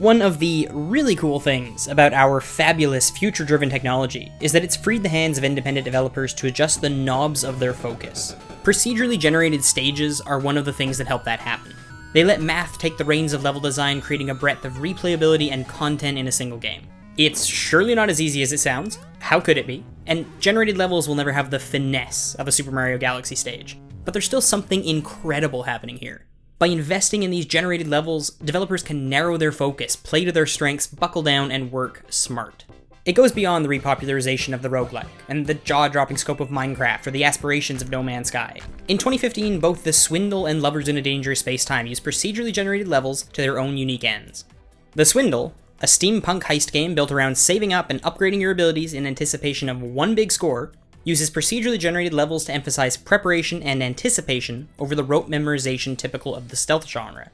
One of the really cool things about our fabulous future-driven technology is that it's freed the hands of independent developers to adjust the knobs of their focus. Procedurally generated stages are one of the things that help that happen. They let math take the reins of level design, creating a breadth of replayability and content in a single game. It's surely not as easy as it sounds, how could it be? And generated levels will never have the finesse of a Super Mario Galaxy stage, but there's still something incredible happening here. By investing in these generated levels, developers can narrow their focus, play to their strengths, buckle down, and work smart. It goes beyond the repopularization of the roguelike, and the jaw-dropping scope of Minecraft, or the aspirations of No Man's Sky. In 2015, both the Swindle and Lovers in a Dangerous Spacetime use procedurally generated levels to their own unique ends. The Swindle, a steampunk heist game built around saving up and upgrading your abilities in anticipation of one big score, uses procedurally generated levels to emphasize preparation and anticipation over the rote memorization typical of the stealth genre.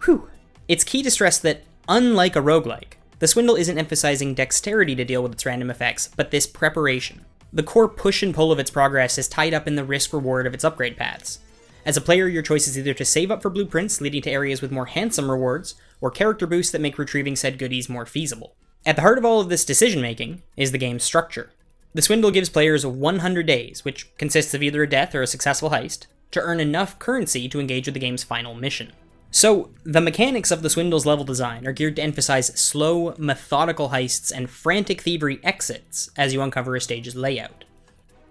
Whew. It's key to stress that, unlike a roguelike, the Swindle isn't emphasizing dexterity to deal with its random effects, but this preparation. The core push and pull of its progress is tied up in the risk-reward of its upgrade paths. As a player, your choice is either to save up for blueprints, leading to areas with more handsome rewards, or character boosts that make retrieving said goodies more feasible. At the heart of all of this decision-making is the game's structure. The Swindle gives players 100 days, which consists of either a death or a successful heist, to earn enough currency to engage with the game's final mission. So, the mechanics of the Swindle's level design are geared to emphasize slow, methodical heists and frantic thievery exits as you uncover a stage's layout.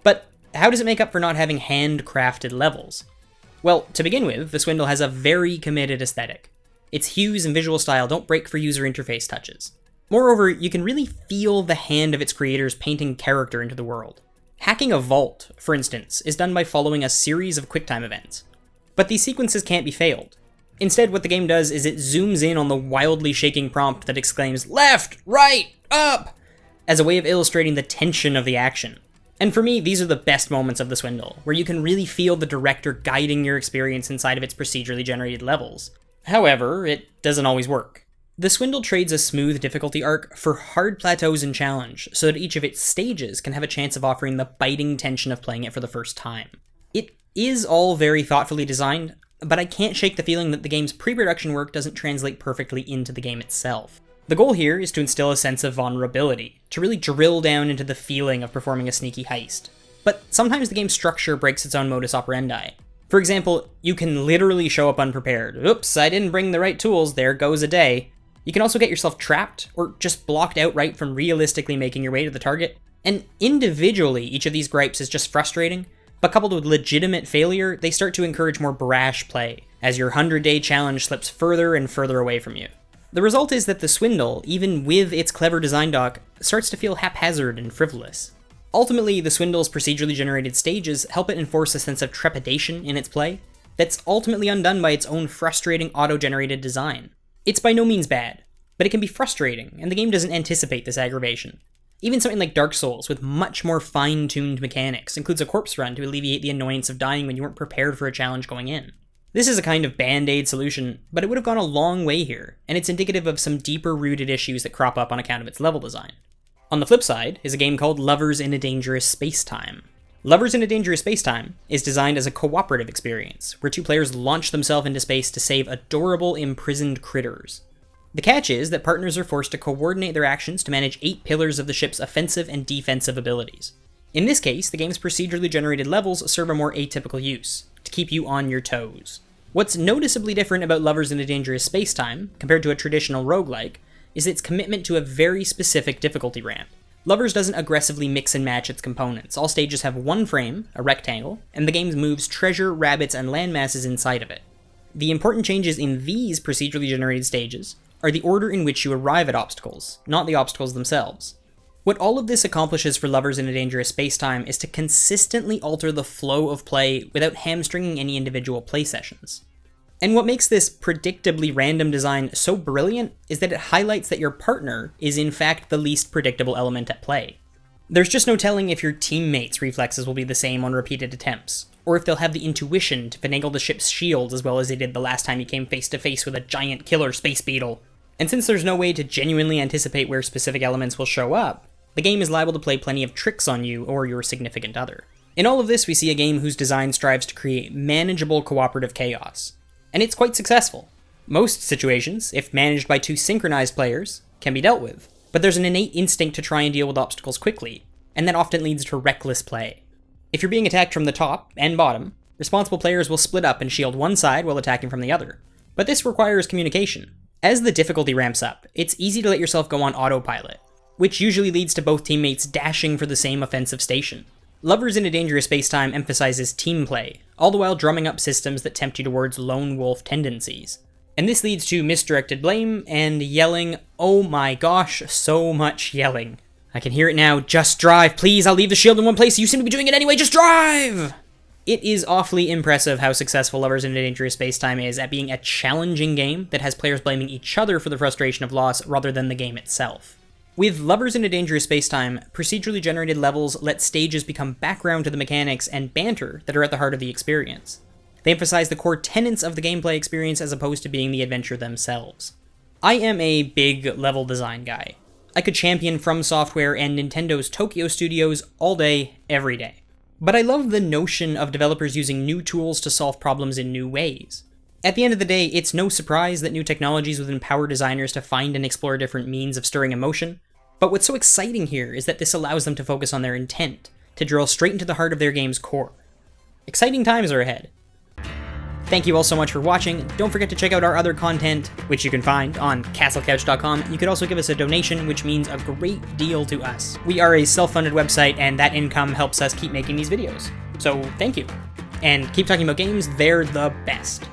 But how does it make up for not having handcrafted levels? Well, to begin with, the Swindle has a very committed aesthetic. Its hues and visual style don't break for user interface touches. Moreover, you can really feel the hand of its creators painting character into the world. Hacking a vault, for instance, is done by following a series of QuickTime events. But these sequences can't be failed. Instead, what the game does is it zooms in on the wildly shaking prompt that exclaims, "Left! Right! Up!" as a way of illustrating the tension of the action. And for me, these are the best moments of the Swindle, where you can really feel the director guiding your experience inside of its procedurally generated levels. However, it doesn't always work. The Swindle trades a smooth difficulty arc for hard plateaus and challenge, so that each of its stages can have a chance of offering the biting tension of playing it for the first time. It is all very thoughtfully designed, but I can't shake the feeling that the game's pre-production work doesn't translate perfectly into the game itself. The goal here is to instill a sense of vulnerability, to really drill down into the feeling of performing a sneaky heist. But sometimes the game's structure breaks its own modus operandi. For example, you can literally show up unprepared. Oops, I didn't bring the right tools, there goes a day. You can also get yourself trapped, or just blocked outright from realistically making your way to the target. And individually, each of these gripes is just frustrating, but coupled with legitimate failure, they start to encourage more brash play, as your 100-day challenge slips further and further away from you. The result is that the Swindle, even with its clever design doc, starts to feel haphazard and frivolous. Ultimately, the Swindle's procedurally generated stages help it enforce a sense of trepidation in its play that's ultimately undone by its own frustrating auto-generated design. It's by no means bad, but it can be frustrating, and the game doesn't anticipate this aggravation. Even something like Dark Souls, with much more fine-tuned mechanics, includes a corpse run to alleviate the annoyance of dying when you weren't prepared for a challenge going in. This is a kind of band-aid solution, but it would have gone a long way here, and it's indicative of some deeper-rooted issues that crop up on account of its level design. On the flip side is a game called Lovers in a Dangerous Spacetime. Lovers in a Dangerous Spacetime is designed as a cooperative experience, where two players launch themselves into space to save adorable imprisoned critters. The catch is that partners are forced to coordinate their actions to manage 8 pillars of the ship's offensive and defensive abilities. In this case, the game's procedurally generated levels serve a more atypical use, to keep you on your toes. What's noticeably different about Lovers in a Dangerous Spacetime, compared to a traditional roguelike, is its commitment to a very specific difficulty ramp. Lovers doesn't aggressively mix and match its components. All stages have one frame, a rectangle, and the game moves treasure, rabbits, and landmasses inside of it. The important changes in these procedurally generated stages are the order in which you arrive at obstacles, not the obstacles themselves. What all of this accomplishes for Lovers in a Dangerous Spacetime is to consistently alter the flow of play without hamstringing any individual play sessions. And what makes this predictably random design so brilliant is that it highlights that your partner is in fact the least predictable element at play. There's just no telling if your teammates' reflexes will be the same on repeated attempts, or if they'll have the intuition to finagle the ship's shields as well as they did the last time you came face to face with a giant killer space beetle. And since there's no way to genuinely anticipate where specific elements will show up, the game is liable to play plenty of tricks on you or your significant other. In all of this, we see a game whose design strives to create manageable cooperative chaos. And it's quite successful. Most situations, if managed by two synchronized players, can be dealt with, but there's an innate instinct to try and deal with obstacles quickly, and that often leads to reckless play. If you're being attacked from the top and bottom, responsible players will split up and shield one side while attacking from the other. But this requires communication. As the difficulty ramps up, it's easy to let yourself go on autopilot, which usually leads to both teammates dashing for the same offensive station. Lovers in a Dangerous Spacetime emphasizes team play, all the while drumming up systems that tempt you towards lone wolf tendencies. And this leads to misdirected blame and yelling. Oh my gosh, so much yelling. I can hear it now. Just drive, please. I'll leave the shield in one place. You seem to be doing it anyway. Just drive! It is awfully impressive how successful Lovers in a Dangerous Spacetime is at being a challenging game that has players blaming each other for the frustration of loss rather than the game itself. With Lovers in a Dangerous Spacetime, procedurally generated levels let stages become background to the mechanics and banter that are at the heart of the experience. They emphasize the core tenets of the gameplay experience as opposed to being the adventure themselves. I am a big level design guy. I could champion From Software and Nintendo's Tokyo Studios all day, every day. But I love the notion of developers using new tools to solve problems in new ways. At the end of the day, it's no surprise that new technologies would empower designers to find and explore different means of stirring emotion, but what's so exciting here is that this allows them to focus on their intent, to drill straight into the heart of their game's core. Exciting times are ahead. Thank you all so much for watching. Don't forget to check out our other content, which you can find on castlecouch.com. You could also give us a donation, which means a great deal to us. We are a self-funded website, and that income helps us keep making these videos. So thank you. And keep talking about games, they're the best.